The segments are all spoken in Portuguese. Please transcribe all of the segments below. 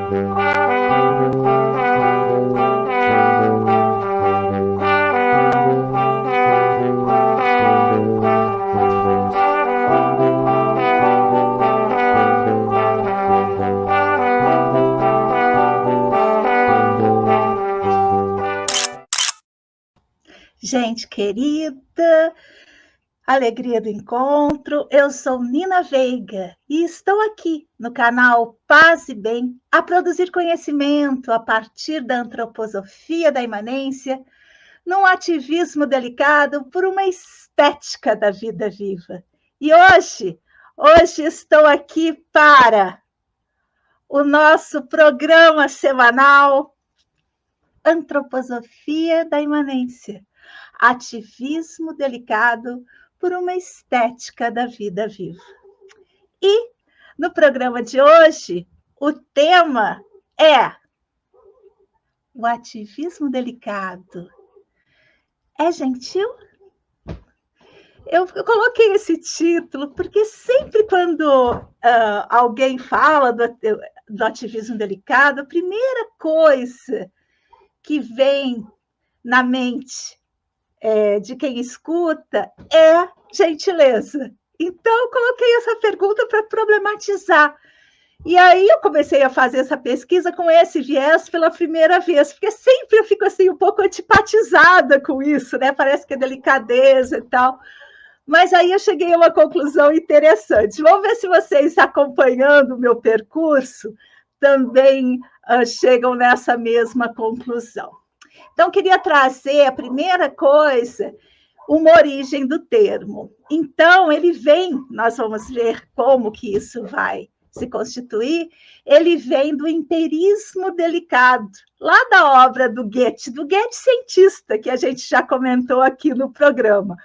Gente querida, alegria do encontro, eu sou Nina Veiga e estou aqui no canal Paz e Bem a produzir conhecimento a partir da antroposofia da imanência, num ativismo delicado por uma estética da vida viva. E hoje estou aqui para o nosso programa semanal Antroposofia da Imanência. Ativismo delicado por uma estética da vida viva. E no programa de hoje, o tema é o ativismo delicado. É gentil? Eu coloquei esse título porque sempre quando alguém fala do ativismo delicado, a primeira coisa que vem na mente de quem escuta é gentileza. Então, eu coloquei essa pergunta para problematizar. E aí eu comecei a fazer essa pesquisa com esse viés pela primeira vez, porque sempre eu fico assim um pouco antipatizada com isso, né? Parece que é delicadeza e tal. Mas aí eu cheguei a uma conclusão interessante. Vamos ver se vocês, acompanhando o meu percurso, também chegam nessa mesma conclusão. Então, queria trazer a primeira coisa, uma origem do termo. Então, ele vem, nós vamos ver como que isso vai se constituir, ele vem do empirismo delicado, lá da obra do Goethe cientista, que a gente já comentou aqui no programa.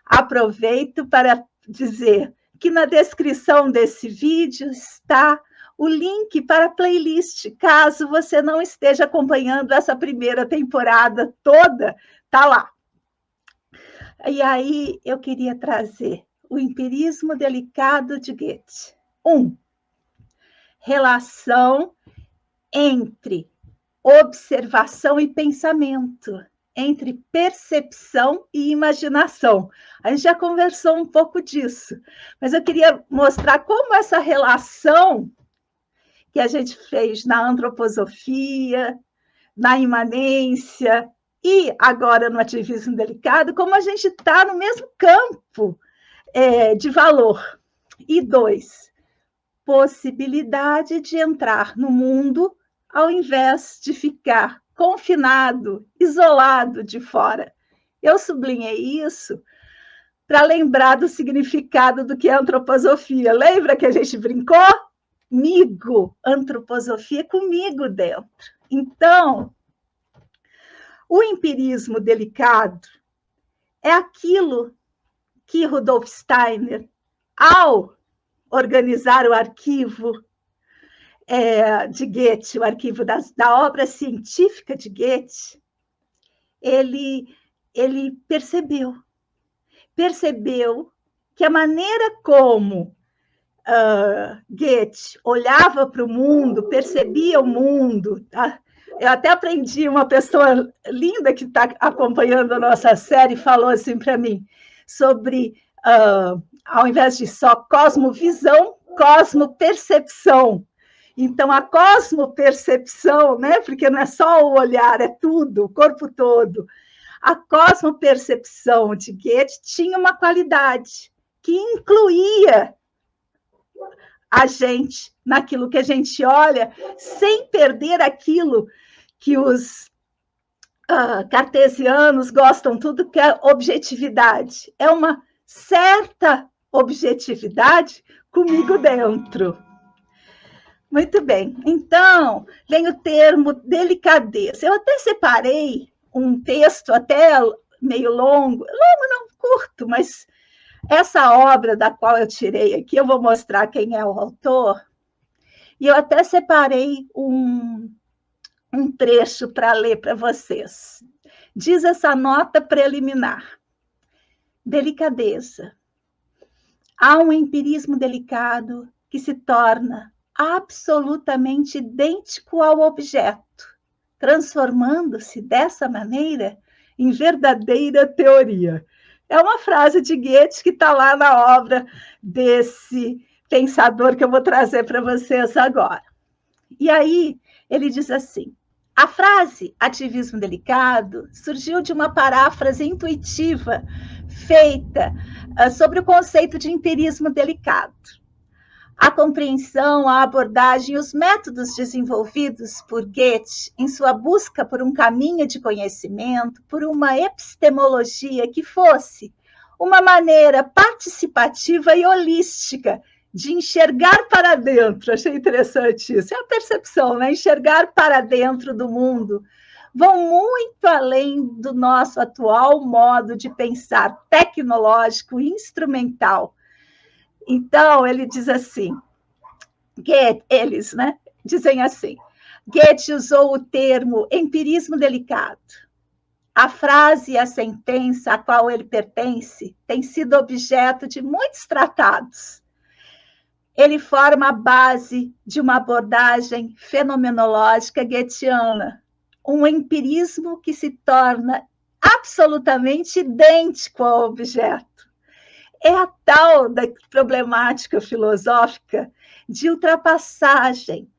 Aproveito para dizer que na descrição desse vídeo está o link para a playlist, caso você não esteja acompanhando essa primeira temporada toda, está lá. E aí eu queria trazer o empirismo delicado de Goethe. 1. Relação entre observação e pensamento, entre percepção e imaginação. A gente já conversou um pouco disso, mas eu queria mostrar como essa relação que a gente fez na antroposofia, na imanência e agora no ativismo delicado, como a gente está no mesmo campo de valor. E 2, possibilidade de entrar no mundo ao invés de ficar confinado, isolado de fora. Eu sublinhei isso para lembrar do significado do que é antroposofia. Lembra que a gente brincou? Migo, antroposofia comigo dentro. Então, o empirismo delicado é aquilo que Rudolf Steiner, ao organizar o arquivo de Goethe, o arquivo da obra científica de Goethe, ele percebeu que a maneira como Goethe olhava para o mundo, percebia o mundo. Tá? Eu até aprendi, uma pessoa linda que está acompanhando a nossa série falou assim para mim, sobre, ao invés de só cosmovisão, cosmopercepção. Então, a cosmopercepção, né? Porque não é só o olhar, é tudo, o corpo todo. A cosmopercepção de Goethe tinha uma qualidade que incluía a gente naquilo que a gente olha, sem perder aquilo que os cartesianos gostam tudo, que é objetividade. É uma certa objetividade comigo dentro. Muito bem. Então, vem o termo delicadeza. Eu até separei um texto até meio longo não, curto, mas essa obra da qual eu tirei aqui, eu vou mostrar quem é o autor, e eu até separei um trecho para ler para vocês. Diz essa nota preliminar. Delicadeza. Há um empirismo delicado que se torna absolutamente idêntico ao objeto, transformando-se dessa maneira em verdadeira teoria. É uma frase de Goethe que está lá na obra desse pensador que eu vou trazer para vocês agora. E aí ele diz assim: a frase ativismo delicado surgiu de uma paráfrase intuitiva feita sobre o conceito de empirismo delicado. A compreensão, a abordagem e os métodos desenvolvidos por Goethe em sua busca por um caminho de conhecimento, por uma epistemologia que fosse uma maneira participativa e holística de enxergar para dentro. Achei interessante isso. É a percepção, né? Enxergar para dentro do mundo. Vão muito além do nosso atual modo de pensar tecnológico e instrumental. Então, ele diz assim, eles, né, dizem assim, Goethe usou o termo empirismo delicado. A frase e a sentença a qual ele pertence tem sido objeto de muitos tratados. Ele forma a base de uma abordagem fenomenológica goetheana, um empirismo que se torna absolutamente idêntico ao objeto. É a tal da problemática filosófica de ultrapassagem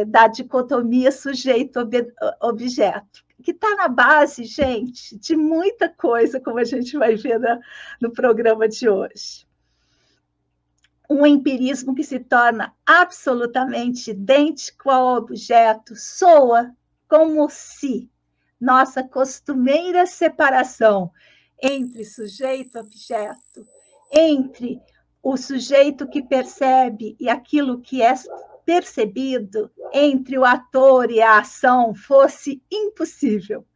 da dicotomia sujeito-objeto, que está na base, gente, de muita coisa, como a gente vai ver no programa de hoje. Um empirismo que se torna absolutamente idêntico ao objeto soa como se nossa costumeira separação entre sujeito e objeto, entre o sujeito que percebe e aquilo que é percebido, entre o ator e a ação, fosse impossível.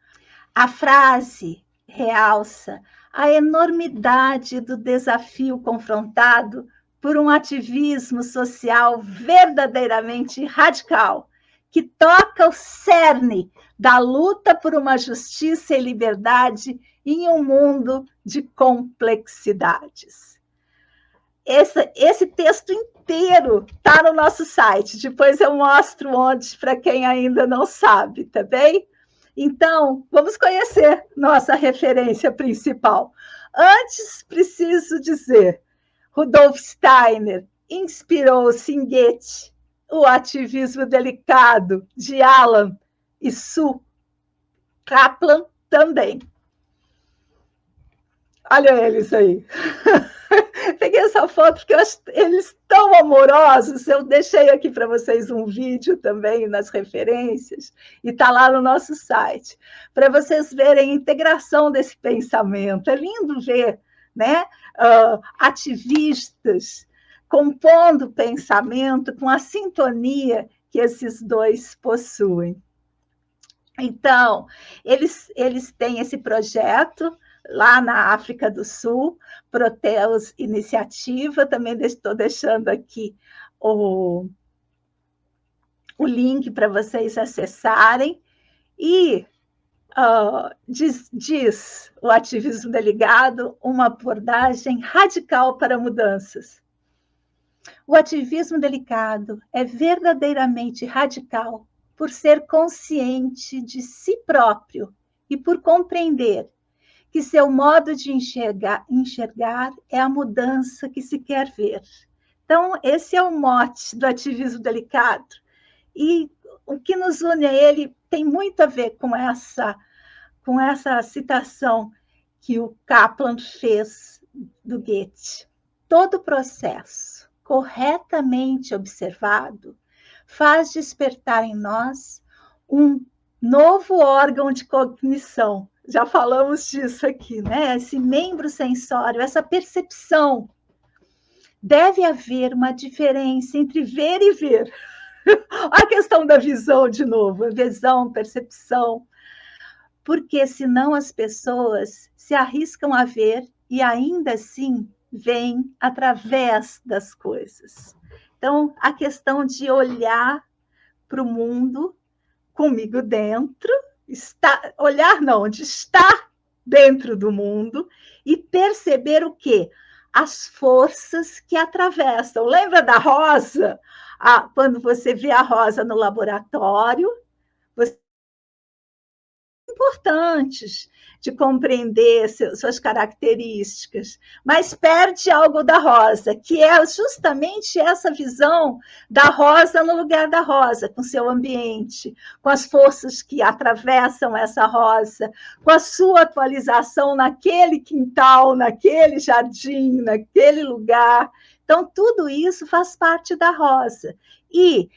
A frase realça a enormidade do desafio confrontado por um ativismo social verdadeiramente radical, que toca o cerne da luta por uma justiça e liberdade em um mundo de complexidades. Esse texto inteiro está no nosso site. Depois eu mostro onde, para quem ainda não sabe, tá bem? Então, vamos conhecer nossa referência principal. Antes, preciso dizer, Rudolf Steiner inspirou-se em Goethe, o ativismo delicado de Alan e Sue Kaplan também. Olha eles aí. Peguei essa foto porque eu acho eles tão amorosos. Eu deixei aqui para vocês um vídeo também nas referências e está lá no nosso site, para vocês verem a integração desse pensamento. É lindo ver, né? Ativistas compondo pensamento com a sintonia que esses dois possuem. Então, eles têm esse projeto lá na África do Sul, Proteus Iniciativa, também estou deixando aqui o link para vocês acessarem, e diz o ativismo delicado uma abordagem radical para mudanças. O ativismo delicado é verdadeiramente radical por ser consciente de si próprio e por compreender que seu modo de enxergar é a mudança que se quer ver. Então, esse é o mote do ativismo delicado. E o que nos une a ele tem muito a ver com essa citação que o Kaplan fez do Goethe. Todo processo corretamente observado faz despertar em nós um novo órgão de cognição. Já falamos disso aqui, né? Esse membro sensório, essa percepção. Deve haver uma diferença entre ver e ver. A questão da visão, de novo, visão, percepção. Porque senão as pessoas se arriscam a ver e ainda assim veem através das coisas. Então, a questão de olhar para o mundo comigo dentro, de estar dentro do mundo e perceber o quê? As forças que atravessam. Lembra da rosa? quando você vê a rosa no laboratório, você importantes de compreender suas características, mas perde algo da rosa, que é justamente essa visão da rosa no lugar da rosa, com seu ambiente, com as forças que atravessam essa rosa, com a sua atualização naquele quintal, naquele jardim, naquele lugar. Então, tudo isso faz parte da rosa. E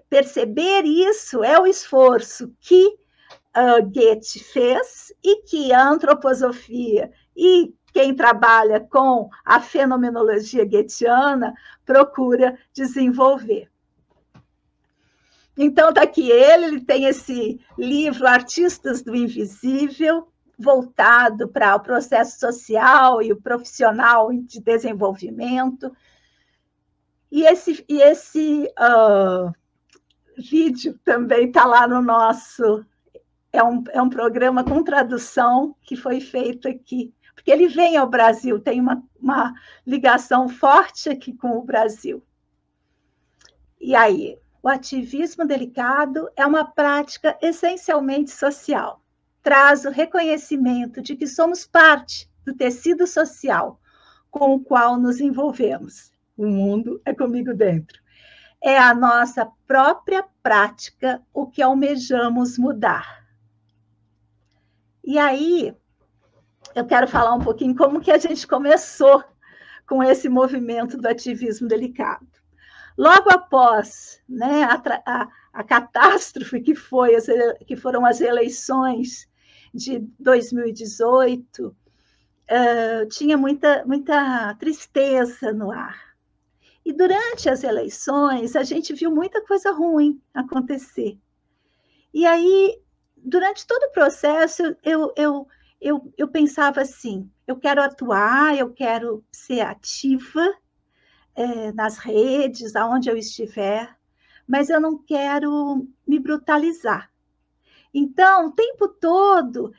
perceber isso é o esforço que Goethe fez e que a antroposofia e quem trabalha com a fenomenologia goetheana procura desenvolver. Então, está aqui ele tem esse livro Artistas do Invisível, voltado para o processo social e o profissional de desenvolvimento. E esse vídeo também está lá no nosso... É um programa com tradução que foi feito aqui, porque ele vem ao Brasil, tem uma ligação forte aqui com o Brasil. E aí, o ativismo delicado é uma prática essencialmente social. Traz o reconhecimento de que somos parte do tecido social com o qual nos envolvemos. O mundo é comigo dentro. É a nossa própria prática o que almejamos mudar. E aí, eu quero falar um pouquinho como que a gente começou com esse movimento do ativismo delicado. Logo após, né, a catástrofe que foram as eleições de 2018, tinha muita tristeza no ar. E durante as eleições, a gente viu muita coisa ruim acontecer. E aí, durante todo o processo, eu pensava assim, eu quero atuar, eu quero ser ativa nas redes, aonde eu estiver, mas eu não quero me brutalizar. Então, o tempo todo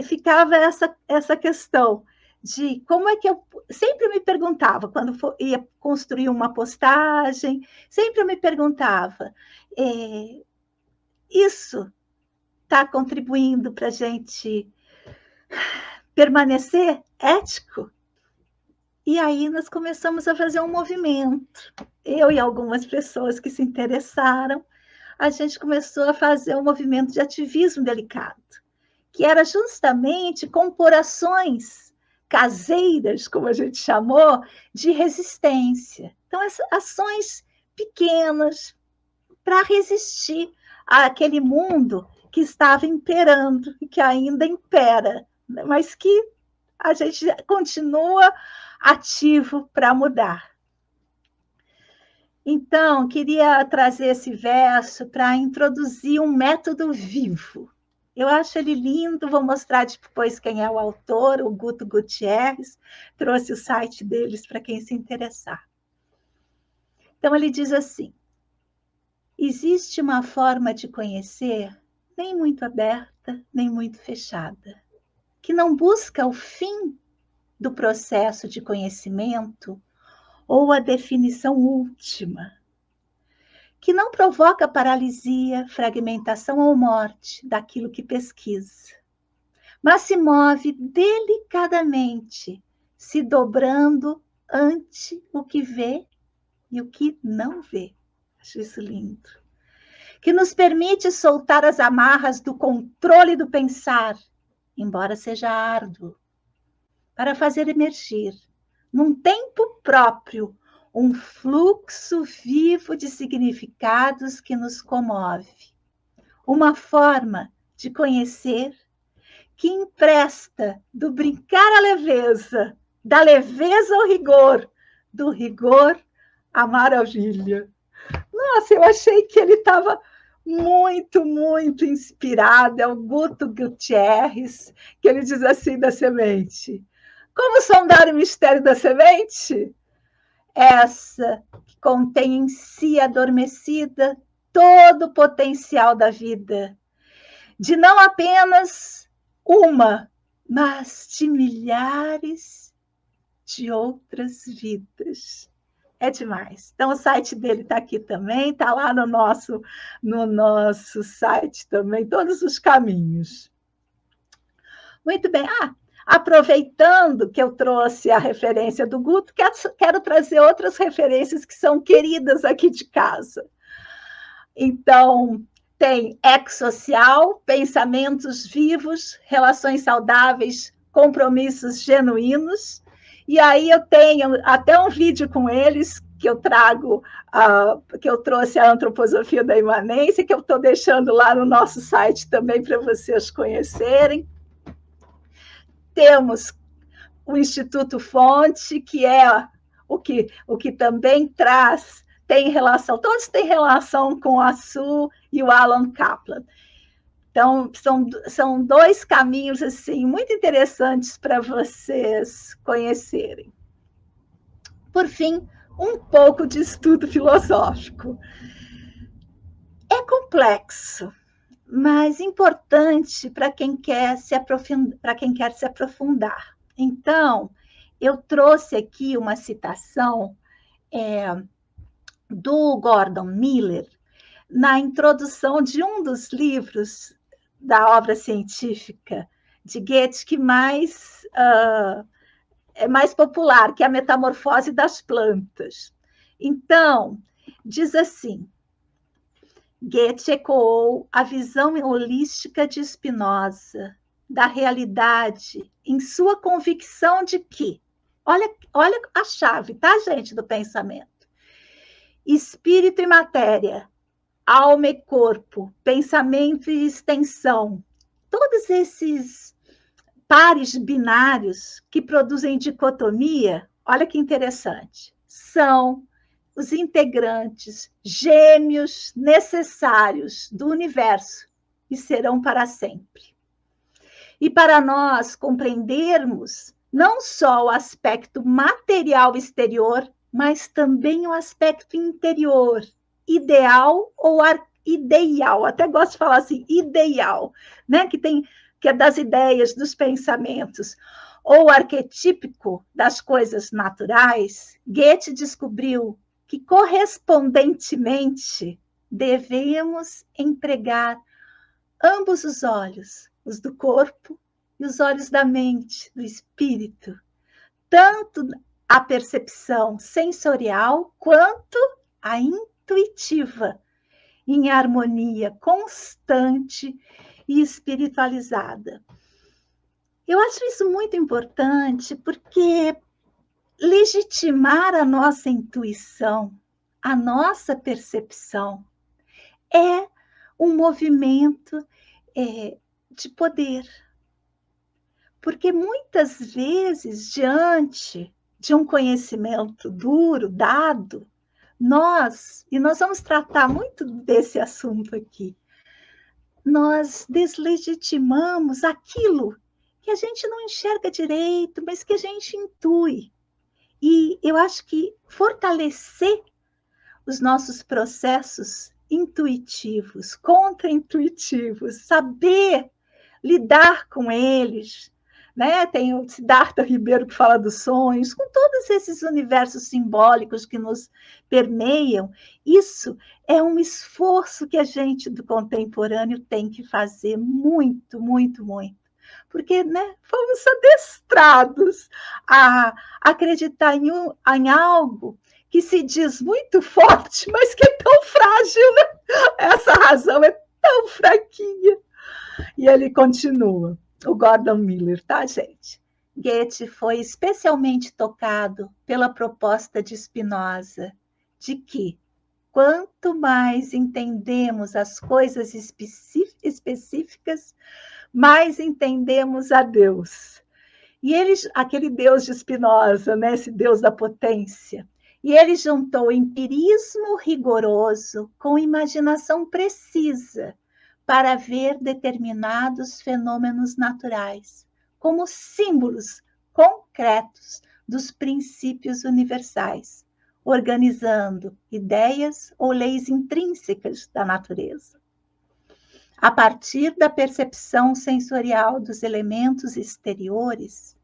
ficava essa questão de como é que eu... Sempre me perguntava, quando ia construir uma postagem, sempre eu me perguntava, isso está contribuindo para a gente permanecer ético? E aí nós começamos a fazer um movimento. Eu e algumas pessoas que se interessaram, a gente começou a fazer um movimento de ativismo delicado, que era justamente compor ações caseiras, como a gente chamou, de resistência. Então, ações pequenas para resistir àquele mundo que estava imperando, que ainda impera, mas que a gente continua ativo para mudar. Então, queria trazer esse verso para introduzir um método vivo. Eu acho ele lindo, vou mostrar depois quem é o autor, o Guto Gutierrez, trouxe o site deles para quem se interessar. Então, ele diz assim: existe uma forma de conhecer nem muito aberta, nem muito fechada, que não busca o fim do processo de conhecimento ou a definição última, que não provoca paralisia, fragmentação ou morte daquilo que pesquisa, mas se move delicadamente, se dobrando ante o que vê e o que não vê. Acho isso lindo. Que nos permite soltar as amarras do controle do pensar, embora seja árduo, para fazer emergir, num tempo próprio, um fluxo vivo de significados que nos comove. Uma forma de conhecer que empresta do brincar à leveza, da leveza ao rigor, do rigor à maravilha. Nossa, eu achei que ele estava muito, muito inspirado. É o Guto Gutierrez, que ele diz assim da semente: como sondar o mistério da semente? Essa que contém em si adormecida todo o potencial da vida, de não apenas uma, mas de milhares de outras vidas. é demais. Então, o site dele está aqui também, está lá no nosso site também, todos os caminhos. Muito bem. Aproveitando que eu trouxe a referência do Guto, quero trazer outras referências que são queridas aqui de casa. Então, tem ex-social, pensamentos vivos, relações saudáveis, compromissos genuínos. E aí eu tenho até um vídeo com eles que eu trago, que eu trouxe a antroposofia da imanência, que eu estou deixando lá no nosso site também para vocês conhecerem. Temos o Instituto Fonte, que é o que também tem relação, todos têm relação com a Sue e o Alan Kaplan. Então, são dois caminhos assim, muito interessantes para vocês conhecerem. Por fim, um pouco de estudo filosófico. É complexo, mas importante para quem quer se aprofundar. Então, eu trouxe aqui uma citação do Gordon Miller, na introdução de um dos livros da obra científica de Goethe que é mais popular, que é a Metamorfose das Plantas. Então, diz assim, Goethe ecoou a visão holística de Spinoza da realidade em sua convicção de que, olha a chave, tá, gente, do pensamento, espírito e matéria, alma e corpo, pensamento e extensão, todos esses pares binários que produzem dicotomia, olha que interessante, são os integrantes gêmeos necessários do universo e serão para sempre. E para nós compreendermos não só o aspecto material exterior, mas também o aspecto interior, ideal ou ideal, até gosto de falar assim, ideal, né? que é das ideias, dos pensamentos, ou arquetípico das coisas naturais, Goethe descobriu que, correspondentemente, devemos empregar ambos os olhos, os do corpo e os olhos da mente, do espírito, tanto a percepção sensorial quanto a intuitiva, em harmonia constante e espiritualizada. Eu acho isso muito importante porque legitimar a nossa intuição, a nossa percepção, é um movimento de poder. Porque muitas vezes, diante de um conhecimento duro, dado, nós vamos tratar muito desse assunto aqui, nós deslegitimamos aquilo que a gente não enxerga direito, mas que a gente intui. E eu acho que fortalecer os nossos processos intuitivos, contraintuitivos, saber lidar com eles, né? Tem o Siddhartha Ribeiro que fala dos sonhos, com todos esses universos simbólicos que nos permeiam. Isso é um esforço que a gente do contemporâneo tem que fazer muito, muito, muito. Porque, né, fomos adestrados a acreditar em algo que se diz muito forte, mas que é tão frágil, né? Essa razão é tão fraquinha. E ele continua, o Gordon Miller, tá, gente? Goethe foi especialmente tocado pela proposta de Spinoza de que, quanto mais entendemos as coisas específicas, mais entendemos a Deus. E ele, aquele Deus de Spinoza, né, esse Deus da potência, e ele juntou empirismo rigoroso com imaginação precisa para ver determinados fenômenos naturais como símbolos concretos dos princípios universais, organizando ideias ou leis intrínsecas da natureza. A partir da percepção sensorial dos elementos exteriores,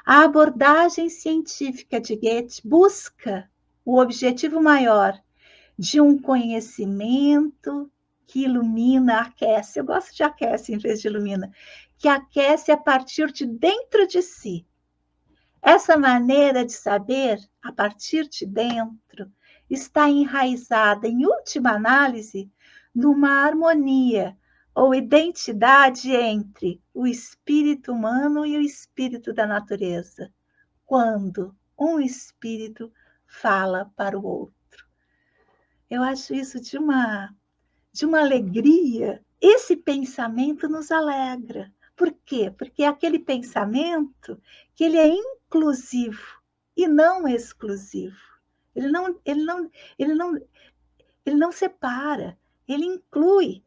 a abordagem científica de Goethe busca o objetivo maior de um conhecimento que ilumina, aquece. Eu gosto de aquece em vez de ilumina, que aquece a partir de dentro de si. Essa maneira de saber, a partir de dentro, está enraizada, em última análise, numa harmonia ou identidade entre o espírito humano e o espírito da natureza, quando um espírito fala para o outro. Eu acho isso de uma alegria. Esse pensamento nos alegra. Por quê? Porque é aquele pensamento que ele é inclusivo e não exclusivo. Ele não separa, ele inclui.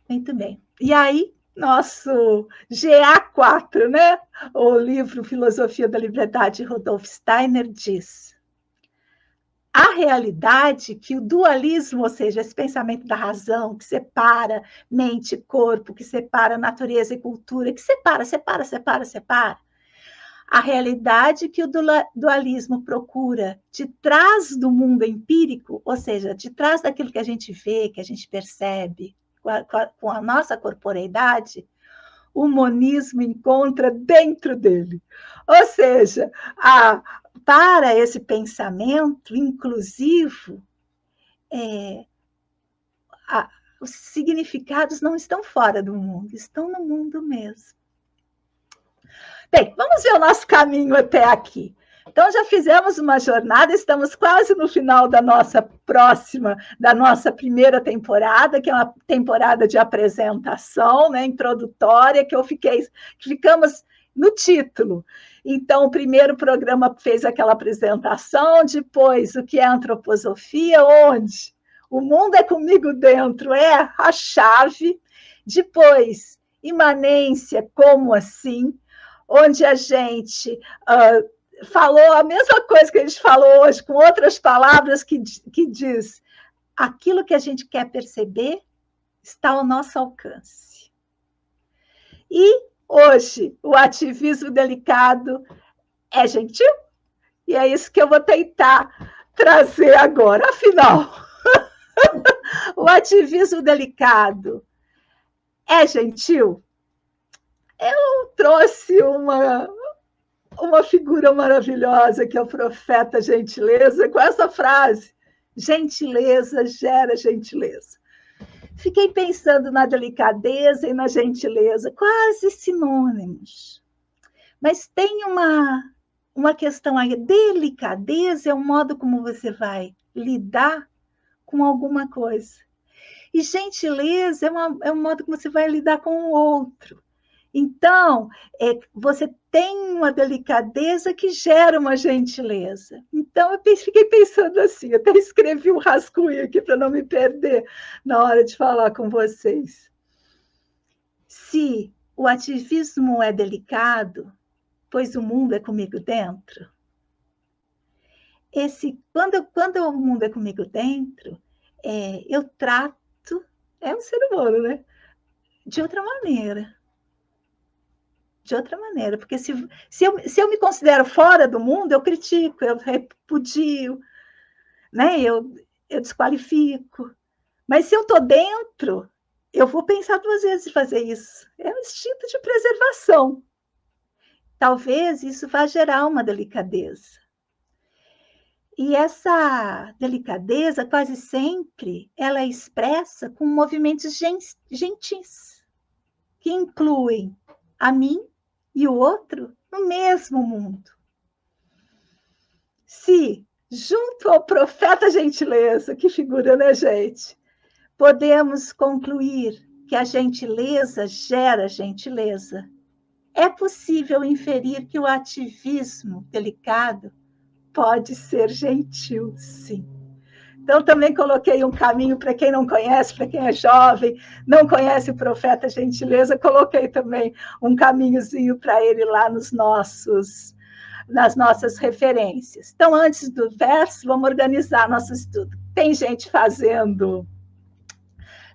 Muito bem. E aí, nosso GA4, né? O livro Filosofia da Liberdade, de Rudolf Steiner, diz: a realidade que o dualismo, ou seja, esse pensamento da razão, que separa mente e corpo, que separa natureza e cultura, que separa. A realidade que o dualismo procura de trás do mundo empírico, ou seja, de trás daquilo que a gente vê, que a gente percebe com a nossa corporeidade, o monismo encontra dentro dele. Ou seja, para esse pensamento inclusivo, os significados não estão fora do mundo, estão no mundo mesmo. Bem, vamos ver o nosso caminho até aqui. Então, já fizemos uma jornada, estamos quase no final da nossa primeira temporada, que é uma temporada de apresentação, né, introdutória, que ficamos no título. Então, o primeiro programa fez aquela apresentação, depois, o que é antroposofia, onde o mundo é comigo dentro, é a chave, depois, imanência, como assim, onde a gente falou a mesma coisa que a gente falou hoje, com outras palavras, que diz: aquilo que a gente quer perceber está ao nosso alcance. E hoje, o ativismo delicado é gentil? E é isso que eu vou tentar trazer agora. Afinal, o ativismo delicado é gentil? Eu trouxe uma figura maravilhosa, que é o profeta Gentileza, com essa frase: gentileza gera gentileza. Fiquei pensando na delicadeza e na gentileza, quase sinônimos. Mas tem uma questão aí. Delicadeza é o modo como você vai lidar com alguma coisa. E gentileza é um modo como você vai lidar com o outro. Então, você tem uma delicadeza que gera uma gentileza. Então, eu fiquei pensando assim, até escrevi um rascunho aqui para não me perder na hora de falar com vocês. Se o ativismo é delicado, pois o mundo é comigo dentro. Quando o mundo é comigo dentro, eu trato, é um ser humano, né? De outra maneira. De outra maneira, porque se eu me considero fora do mundo, eu critico, eu repudio, né? eu desqualifico. Mas se eu estou dentro, eu vou pensar 2 vezes em fazer isso. É um instinto de preservação. Talvez isso vá gerar uma delicadeza. E essa delicadeza, quase sempre, ela é expressa com movimentos gentis, que incluem a mim e o outro no mesmo mundo. Se, junto ao profeta Gentileza, que figura, né, gente? Podemos concluir que a gentileza gera gentileza, é possível inferir que o ativismo delicado pode ser gentil, sim. Então, também coloquei um caminho para quem não conhece, para quem é jovem, não conhece o profeta Gentileza, coloquei também um caminhozinho para ele lá nas nossas referências. Então, antes do verso, vamos organizar nosso estudo. Tem gente fazendo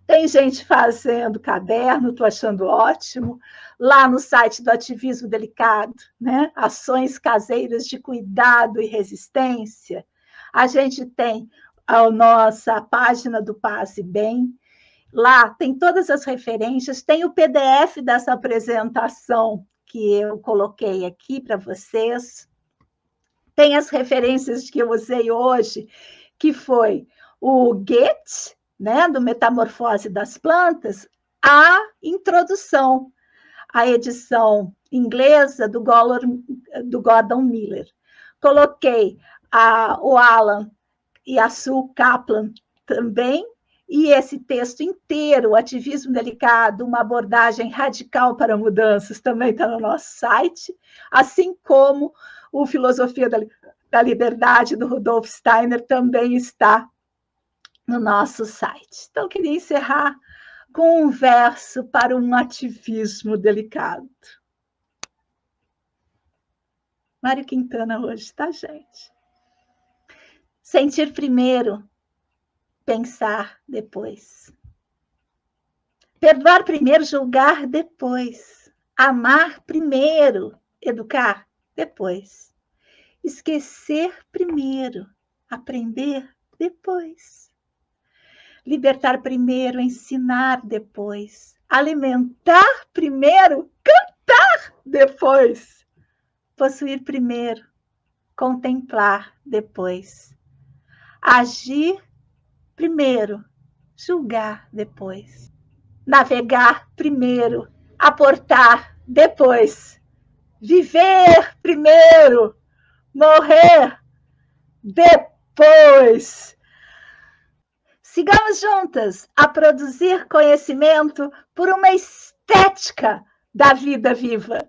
Tem gente fazendo caderno, estou achando ótimo. Lá no site do Ativismo Delicado, né? Ações caseiras de cuidado e resistência. A gente tem a nossa página do Passe Bem. Lá tem todas as referências, tem o PDF dessa apresentação que eu coloquei aqui para vocês. Tem as referências que eu usei hoje, que foi o Goethe, né, do Metamorfose das Plantas, a introdução, a edição inglesa do Gordon Miller. Coloquei o Alan e a Sue Kaplan também, e esse texto inteiro, o Ativismo Delicado, uma abordagem radical para mudanças, também está no nosso site, assim como o Filosofia da Liberdade, do Rudolf Steiner, também está no nosso site. Então, eu queria encerrar com um verso para um ativismo delicado. Mário Quintana hoje, tá, gente? Sentir primeiro, pensar depois. Perdoar primeiro, julgar depois. Amar primeiro, educar depois. Esquecer primeiro, aprender depois. Libertar primeiro, ensinar depois. Alimentar primeiro, cantar depois. Possuir primeiro, contemplar depois. Agir primeiro, julgar depois. Navegar primeiro, aportar depois. Viver primeiro, morrer depois. Sigamos juntas a produzir conhecimento por uma estética da vida viva.